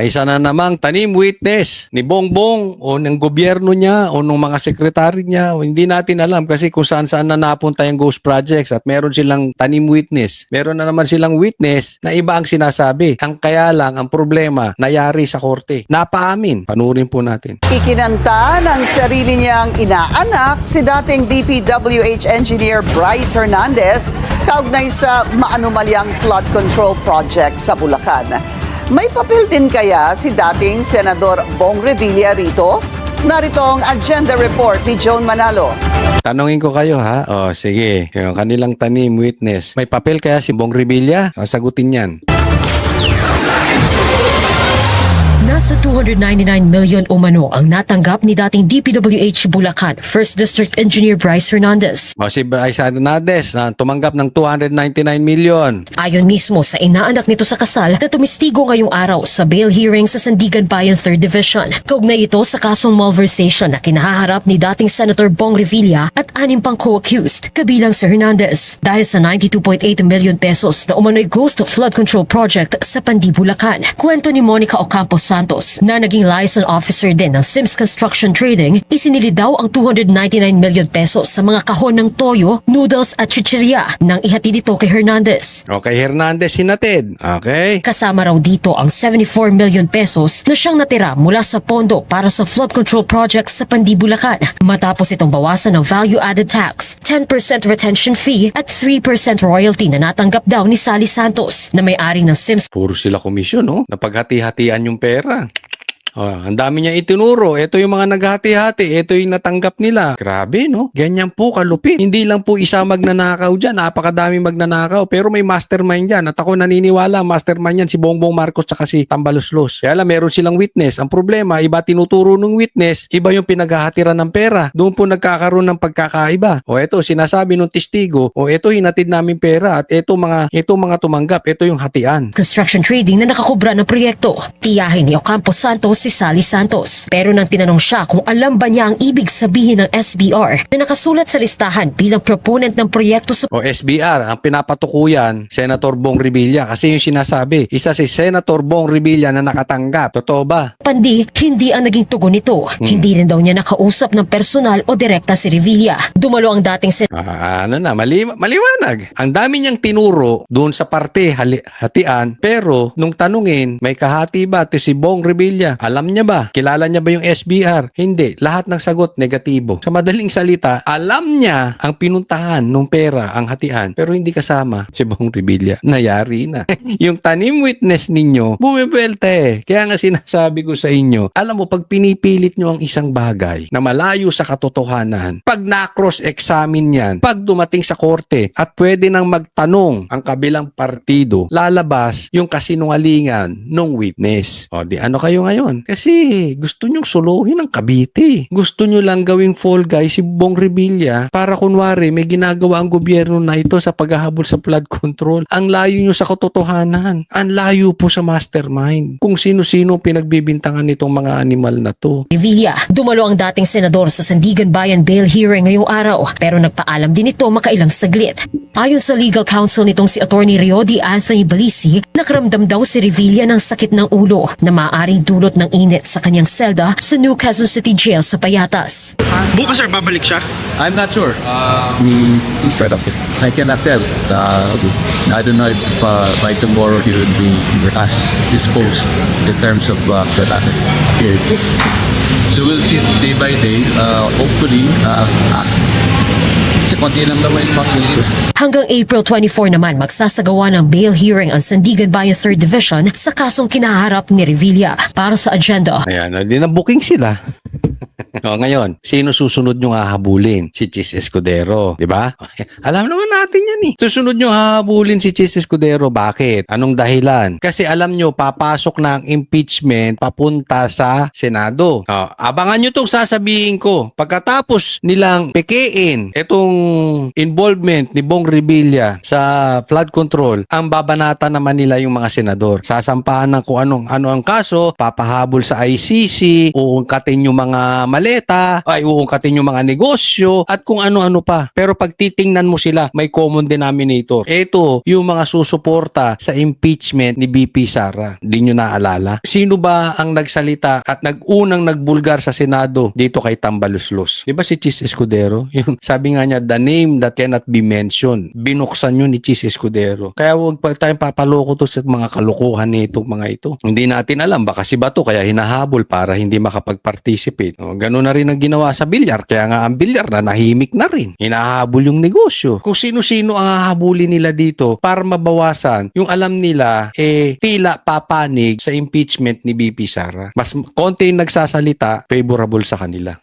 Ay isa na namang tanim witness ni Bongbong o ng gobyerno niya o ng mga sekretary niya. O hindi natin alam kasi kung saan-saan na napunta yung ghost projects at meron silang tanim witness. Meron na naman silang witness na iba ang sinasabi. Ang kaya lang, ang problema, nayari sa korte. Napaamin. Panurin po natin. Ikinanta ng sarili niyang inaanak si dating DPWH engineer Bryce Hernandez kaugnay sa maanumalyang flood control project sa Bulacan. May papel din kaya si dating Senador Bong Revilla rito? Narito ang agenda report ni Joan Manalo. Tanungin ko kayo ha. O sige, yung kanilang tanim witness. May papel kaya si Bong Revilla? Sasagutin yan. Nasa 299 million umano ang natanggap ni dating DPWH Bulacan First District Engineer Bryce Hernandez. O si Bryce Hernandez na tumanggap ng 299 million. Ayon mismo sa inaanak nito sa kasal na tumistigo ngayong araw sa bail hearing sa Sandigan Bayan 3rd Division. Kaugnay ito sa kasong malversation na kinahaharap ni dating Senator Bong Revilla at 6 pang co-accused, kabilang si Hernandez. Dahil sa 92.8 million pesos na umano'y ghost flood control project sa Pandi, Bulacan. Kwento ni Monica Ocampo Santos na naging liaison officer din ng Sims Construction Trading, isinili daw ang 299 million pesos sa mga kahon ng toyo, noodles at chichirya nang ihatid ito kay Hernandez. Okay, Hernandez hinatid. Okay. Kasama raw dito ang 74 million pesos na siyang natira mula sa pondo para sa flood control project sa Pandi, Bulacan. Matapos itong bawasan ng value-added tax, 10% retention fee at 3% royalty na natanggap daw ni Sally Santos na may-ari ng Sims. Puro sila komisyon, no? Napaghati-hatian yung pera. Ang dami niya itinuro. Ito yung mga naghati-hati. Ito yung natanggap nila. Grabe, no? Ganyan po kalupit. Hindi lang po isa magnanakaw dyan. Napakadami magnanakaw. Pero may mastermind dyan. At ako naniniwala, mastermind yan si Bongbong Marcos tsaka si Tambaloslos. Kaya lang, meron silang witness. Ang problema, iba tinuturo ng witness, iba yung pinaghahatiran ng pera. Doon po nagkakaroon ng pagkakaiba. O ito, sinasabi ng testigo, o ito hinatid namin pera at ito mga tumanggap. Ito yung hatian. Construction Trading na nakakubra ng proyekto. Tiyahin ni Ocampo Santos si Sally Santos. Pero nang tinanong siya kung alam ba niya ang ibig sabihin ng SBR na nakasulat sa listahan bilang proponent ng proyekto sa O SBR, ang pinapatukuyan, Senator Bong Revilla. Kasi yung sinasabi, isa si Senator Bong Revilla na nakatanggap. Totoo ba? Pandi, hindi ang naging tugon nito. Hindi rin daw niya nakausap ng personal o direkta si Revilla. Dumalo ang dating Maliwanag. Ang dami niyang tinuro doon sa parte hatian, pero nung tanungin, may kahati ba ito si Bong Revilla? Alam niya ba? Kilala niya ba yung SBR? Hindi. Lahat ng sagot negatibo. Sa madaling salita, alam niya ang pinuntahan ng pera, ang hatian, pero hindi kasama si Bong Revilla. Nayari na. Yung tanim witness ninyo, bumibelte. Kaya nga sinasabi ko sa inyo, alam mo, pag pinipilit nyo ang isang bagay na malayo sa katotohanan, pag na-cross-examine yan, pag dumating sa korte at pwede nang magtanong ang kabilang partido, lalabas yung kasinungalingan ng witness. O di ano kayo ngayon? Kasi gusto nyong suluhin ang Cavite. Gusto nyo lang gawing fall guy si Bong Revilla para kunwari may ginagawa ang gobyerno na ito sa paghahabol sa flood control. Ang layo nyo sa katotohanan. Ang layo po sa mastermind. Kung sino-sino pinagbibintangan nitong mga animal na to. Revilla. Dumalo ang dating senador sa Sandigan Bayan bail hearing ngayong araw, pero nagpaalam din ito makailang saglit. Ayon sa legal counsel nitong si Attorney Riody Anthony Balisi, nakaramdam daw si Revilla ng sakit ng ulo na maaaring dulot ng init sa kanyang selda sa New Quezon City Jail sa Payatas. Bukas sir, babalik siya? I'm not sure. I cannot tell. I don't know if by tomorrow he will be as disposed in terms of the period. So we'll see day by day. Hopefully, kasi konti lang naman yung mga. Hanggang April 24 naman magsasagawa ng bail hearing ang Sandigan Bayan 3rd Division sa kasong kinaharap ni Revilla. Para sa agenda. Ayan, di na booking sila. O, ngayon, sino susunod nyo hahabulin? Si Chis Escudero, di ba? Alam naman natin yan eh. Susunod nyo hahabulin si Chis Escudero. Bakit? Anong dahilan? Kasi alam nyo, papasok na ang impeachment papunta sa Senado. O, abangan nyo itong sasabihin ko. Pagkatapos nilang pekein itong involvement ni Bong Revilla sa flood control, ang babanata naman nila yung mga senador. Sasampahan ng kung ano ang kaso, papahabol sa ICC, uungkatin yung mga mali maleta, ay uungkatin yung mga negosyo, at kung ano-ano pa. Pero pag titingnan mo sila, may common denominator. Ito, yung mga susuporta sa impeachment ni BP Sara. Di nyo naalala? Sino ba ang nagsalita at unang nagbulgar sa Senado dito kay Tambaluslos? Di ba si Chis Escudero? Yung sabi nga niya, the name that cannot be mentioned. Binuksan yun ni Chis Escudero. Kaya huwag pa tayong papaloko to sa mga kalukuhan nitong mga ito. Hindi natin alam, baka si Bato kaya hinahabol para hindi makapag-participate. O, ganun na rin ang ginawa sa bilyar. Kaya nga ang bilyar na nahimik na rin. Hinahabol yung negosyo. Kung sino-sino ang hahabulin nila dito para mabawasan yung alam nila tila papanig sa impeachment ni BP Sara. Mas konti yung nagsasalita, favorable sa kanila.